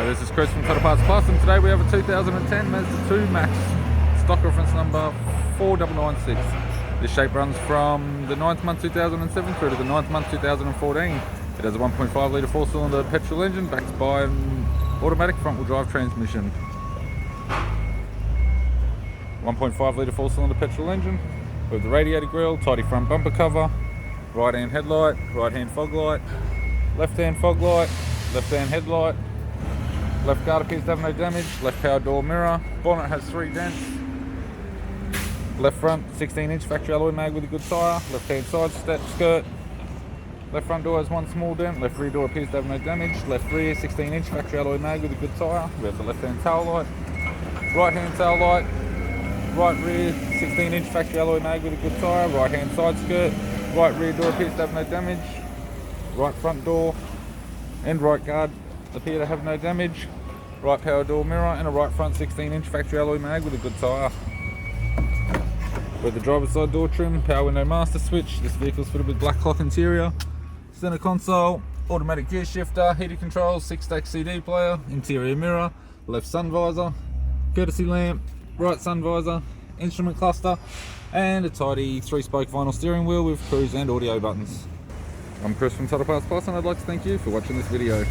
This is Chris from Total Parts Plus, and today we have a 2010 Mazda2 Maxx, stock reference number 4996. This shape runs from the 9th month 2007 through to the 9th month 2014. It has a 1.5 litre 4-cylinder petrol engine backed by an automatic front-wheel drive transmission. 1.5 litre 4-cylinder petrol engine with the radiator grille, tidy front bumper cover, right hand headlight, right hand fog light, left hand fog light, left hand headlight. Left guard appears to have no damage. Left power door mirror. Bonnet has 3 dents. Left front 16-inch factory alloy mag with a good tyre. Left hand side skirt. Left front door has 1 small dent. Left rear door appears to have no damage. Left rear 16-inch factory alloy mag with a good tyre. We have the left hand tail light. Right hand tail light. Right rear 16-inch factory alloy mag with a good tyre. Right hand side skirt. Right rear door appears to have no damage. Right front door and right guard appear to have no damage. Right power door mirror and a right front 16-inch factory alloy mag with a good tyre. With the driver's side door trim, power window master switch. This vehicle's fitted with black cloth interior. Center console, automatic gear shifter, heated controls, 6-stack CD player, interior mirror, left sun visor, courtesy lamp, right sun visor, instrument cluster, and a tidy 3-spoke vinyl steering wheel with cruise and audio buttons. I'm Chris from Total Parts Plus, and I'd like to thank you for watching this video.